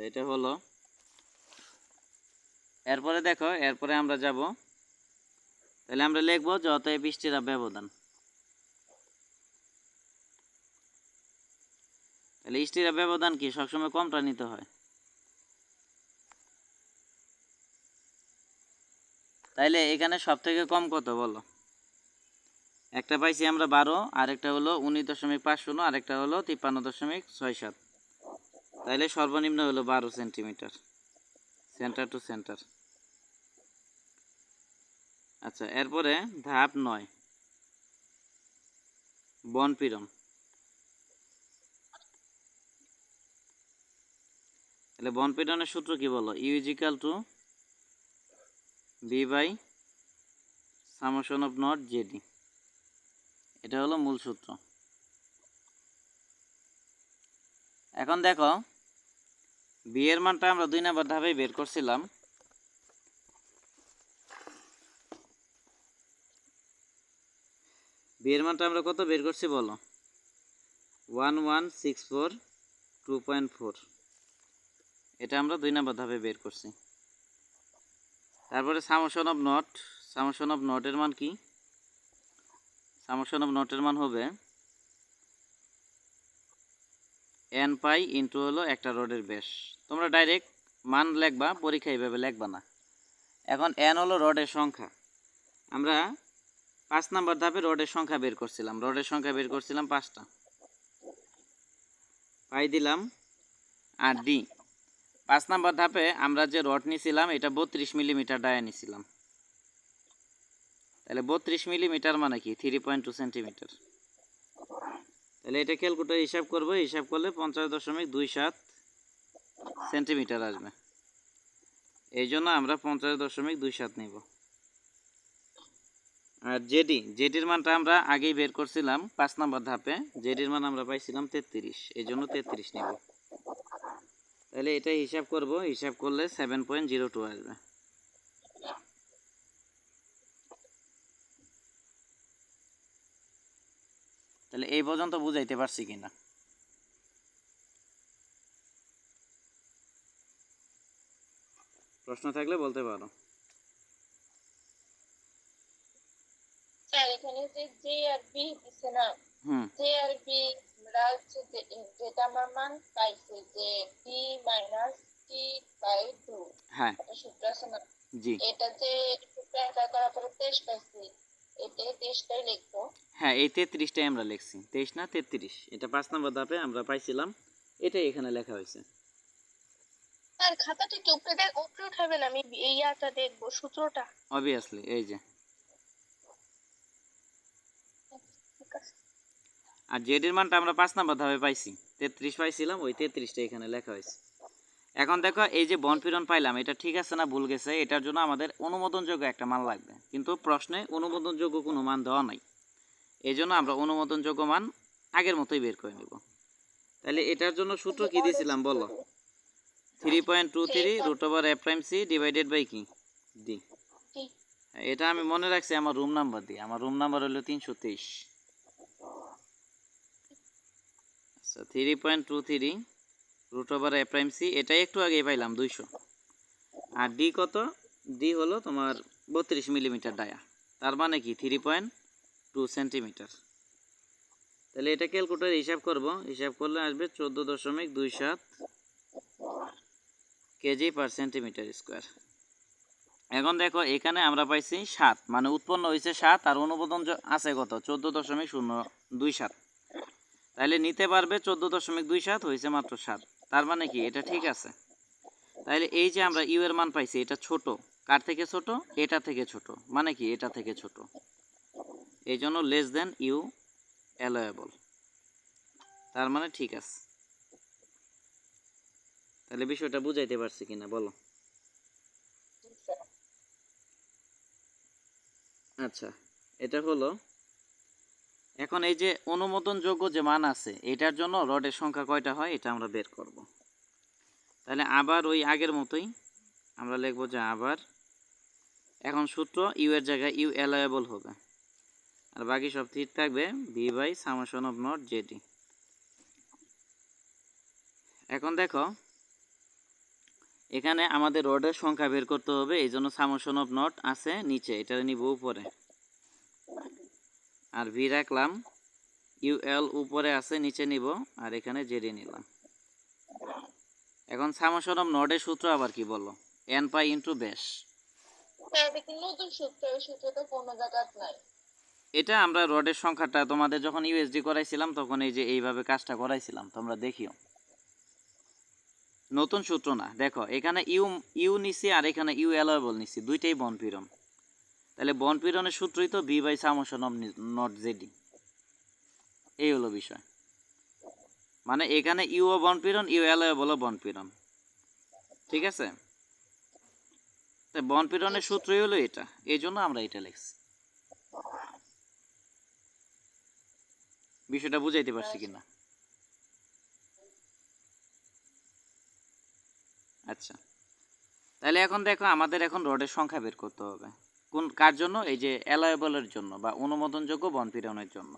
এটা হলো। এরপরে দেখো, এরপরে আমরা যাব, তাহলে আমরা লিখবো যে অতএব স্টিরাপ ব্যবধান। তাহলে স্টিরাপ ব্যবধান কি সবসময় কমটা নিতে হয়। তাইলে এখানে সব থেকে কম কত বলো? একটা পাইছি আমরা 12, আরেকটা হলো 19.50, আরেকটা হলো 53.67। তাইলে সর্বনিম্ন হলো 12 সেন্টিমিটার সেন্টার টু সেন্টার। আচ্ছা, এরপরে ধাপ 9, বনপীড়ন। তাহলে বনপীড়নের সূত্র কি বলো? U is equal to B by summation of not JD. এটা হলো মূল সূত্র। এখন দেখো, বি এর মানটা আমরা 2 নম্বর ধাপে বের করছিলাম। বি এর মানটা আমরা কত বের করছি বলো? 1164.2.4। এটা আমরা 2 নম্বর ধাপে বের করছি। তারপরে summation of not. Summation of নটের মান কি? সামেশন অফ নটের মান হবে এন পাই ইন্টু হলো একটা রডের ব্যাস। তোমরা ডাইরেক্ট মান লিখবা, পরীক্ষা এইভাবে লিখবা না। এখন এন হলো রডের সংখ্যা। আমরা 5 নম্বর ধাপে রডের সংখ্যা বের করছিলাম। রডের সংখ্যা বের করছিলাম 5টা। পাই দিলাম। আর ডি, 5 নম্বর ধাপে আমরা যে রড নিয়েছিলাম এটা 32 মিলিমিটার ডায়া নিয়েছিলাম। তাহলে 32 মিলিমিটার মানে কি 3.2 সেন্টিমিটার। তাহলে এটা ক্যালকুলেটর হিসাব করব, হিসাব করলে 50.27 সেন্টিমিটার আসবে। এই জন্য আমরা 50.27 নিব। আর জেডির মানটা আমরা আগেই বের করছিলাম 5 নম্বর ধাপে। জেডির মান আমরা পাইছিলাম 33, এই জন্য 33 নিব। তাহলে এটা হিসাব করব, হিসাব করলে 7.02 আসবে। তাহলে এই পর্যন্ত বুঝাইতে পারছি কিনা? প্রশ্ন থাকলে বলতে পারো। স্যার এখানে যে জে আর বি দিছে না, জে আর বি আমরা হচ্ছে যেটা আমার মান পাইছি যে বি মাইনাস টি বাই 2। হ্যাঁ, এটা সূত্র আছে না? জি। এটা যে সূত্র অ্যাপ্লাই করার পরে 23 পাইছি, এটা 23টাই লিখবো। হ্যাঁ, এই 33টাই আমরা লিখছি। 23 না 33, এটা 5 নম্বর ধাপে আমরা পাইছিলাম, এটাই এখানে লেখা হয়েছে। স্যার খাতাটা কি উপরে উঠাবেন? আমি ইয়াটা দেখবো সূত্রটা। অবভিয়াসলি, এই যে। ঠিক আছে। আর জেডির মানটা আমরা 5 নম্বর ধাপে পাইছি, 33 পাইছিলাম, ওই 33টা এখানে লেখা হয়েছে। এখন দেখো, এই যে বনপীড়ন পাইলাম, এটা ঠিক আছে না ভুল গেছে, এটার জন্য আমাদের অনুমোদনযোগ্য একটা মান লাগবে। কিন্তু প্রশ্নে অনুমোদনযোগ্য কোনো মান দেওয়া নাই, এই জন্য আমরা অনুমোদনযোগ্য মান আগের মতোই বের করে নিব। তাহলে এটার জন্য সূত্র কি দিয়েছিলাম বলো? 3.23 root over F prime C divided by কি ডি। এটা আমি মনে রাখছি আমার রুম নাম্বার দিয়ে। আমার রুম নাম্বার হলো 323। আচ্ছা, 3.23 root over a prime C, এটা একটু আগেই পাইলাম 200। আর ডি কত? ডি হলো তোমার 32 মিলিমিটার ডায়া, তার মানে কি 3.2 সেন্টিমিটার। তাহলে এটা ক্যালকুলেটর হিসাব করব, হিসাব করলে আসবে 14.27 কেজি পার সেন্টিমিটার স্কোয়ার। এখন দেখো, এখানে আমরা পাইছি 7, মানে উৎপন্ন হয়েছে 7, আর অনুমোদন আছে কত? 14.027। তাহলে নিতে পারবে 14.27, হয়েছে মাত্র 7। তার মানে কি এটা ঠিক আছে। তাহলে এই যে আমরা ইউ এর মান পাইছি, এটা ছোট। কার থেকে ছোট? এটা থেকে ছোট, মানে কি এটা থেকে ছোট, এই জন্য লেস দেন ইউ অ্যালোয়েবল। তার মানে ঠিক আছে। তাহলে বিষয়টা বুঝাইতে পারছি কিনা বলো? আচ্ছা, এটা হলো। এখন এই যে অনুমোদনযোগ্য যে মান আছে, এটার জন্য রডের সংখ্যা কয়টা হয় এটা আমরা বের করব। তাহলে আবার ওই আগের মতোই আমরা লিখব যে আবার, এখন সূত্র ইউ এর জায়গায় ইউ অ্যালায়েবল হবে, আর বাকি সব ঠিক থাকবে, B by summation of not JD. এখন দেখো, এখানে আমাদের রডের সংখ্যা বের করতে হবে, এই জন্য সামেশন অফ নট আছে নিচে, এটা নিব উপরে, আর ভি রাখলাম, ইউএল উপরে আছে নিচে নিব, আর এখানে জেডি নিলাম। এখন সামেশন অফ নটের সূত্র আবার কি বলো, এন পাই ইন্টু ব্যাস। এটা কি নতুন সূত্র? এই সূত্র তো কোনো জায়গায় নাই। এটা আমরা রডের সংখ্যাটা তোমাদের যখন ইউএসডি করাইছিলাম তখন এই যে এইভাবে কাজটা করাইছিলাম, তোমরা দেখিও, নতুন সূত্র না। দেখো এখানে ইউ নিছি আর এখানে ইউ অ্যালায়েবল নিছি, দুইটাই বনপীড়ন, তাহলে বনপীড়নের সূত্রই তো B by summation of not JD. এই হলো বিষয়, মানে এখানে ইউও বনপীড়ন, ইউ অ্যালায়েবলও বনপীড়ন, ঠিক আছে? তাই বনপীড়নের সূত্রই হলো এটা, এই জন্য আমরা এটা লিখছি। বিষয়টা বুঝাইতে পারছি কিনা? আচ্ছা, তাহলে এখন দেখো আমাদের এখন রডের সংখ্যা বের করতে হবে, কোন কার জন্য? এই যে অ্যালায়েবলের জন্য বা অনুমোদনযোগ্য বনপীড়নের জন্য।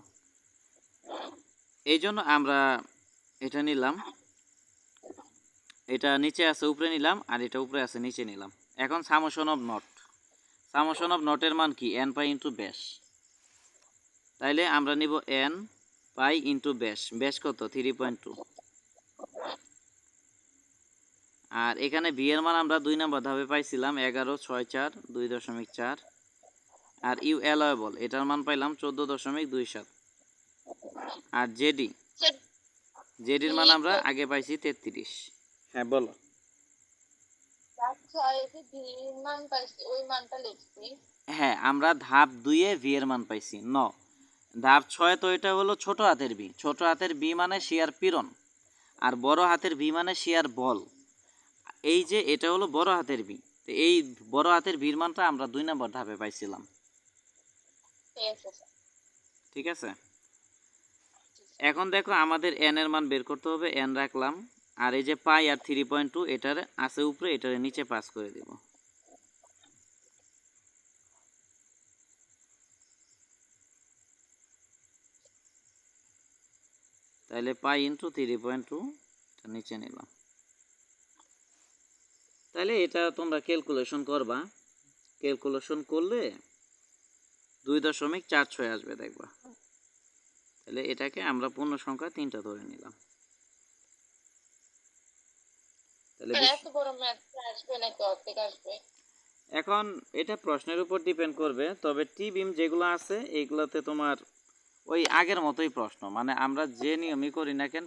এই জন্য আমরা এটা নিলাম, এটা নিচে আছে উপরে নিলাম, আর এটা উপরে আছে নিচে নিলাম। এখন summation of not, summation of নটের মান কি? এন পাই ইন্টু ব্যাস। তাইলে আমরা নিব এন পাই ইন্টু ব্যাস, ব্যাস কত? 3.2। আর এখানে ভি এর মান আমরা 2 নম্বর ধাপে পাইছিলাম 11.64 আর ইউ অ্যালায়েবল এটার মান পাইলাম 14.27। আর জেডির মান আমরা আগে পাইছি 33। হ্যাঁ বলো। আচ্ছা, এই যে ভি মান পাইছি ওই মানটা লিখছি। হ্যাঁ, আমরা ধাপ 2 এ ভি এর মান পাইছি ধাপ 6 তো এটা হলো ছোট হাতের বি, ছোট হাতের বি মানে শিয়ার পীড়ন, আর বড় হাতের বি মানে শিয়ার বল। এই যে এটা হলো বড় হাতের বি, তো এই বড় হাতের বির মানটা আমরা 2 নম্বর ধাপে পাইছিলাম, ঠিক আছে? এখন দেখো আমাদের এন এর মান বের করতে হবে, এন রাখলাম, আর এই যে পাই আর 3.2 এটার আছে উপরে, এটার নিচে পাস করে দেব। তাহলে পাই ইন্টু 3.2 এটা নিচে নিলাম। তাহলে এটা তোমরা ক্যালকুলেশন করবা, ক্যালকুলেশন করলে 2.46 আসবে দেখবা। তাহলে এটাকে আমরা পূর্ণ সংখ্যা 3টা ধরে নিলাম। তাহলে এত বড় ম্যাথ আসবে নাকি অর্ধেক আসবে? এখন এটা প্রশ্নের উপর ডিপেন্ড করবে, তবে টি বিম যেগুলো আছে এইগুলোতে তোমার ওই আগের মতোই প্রশ্ন, মানে আমরা যে নিয়মই করি না কেন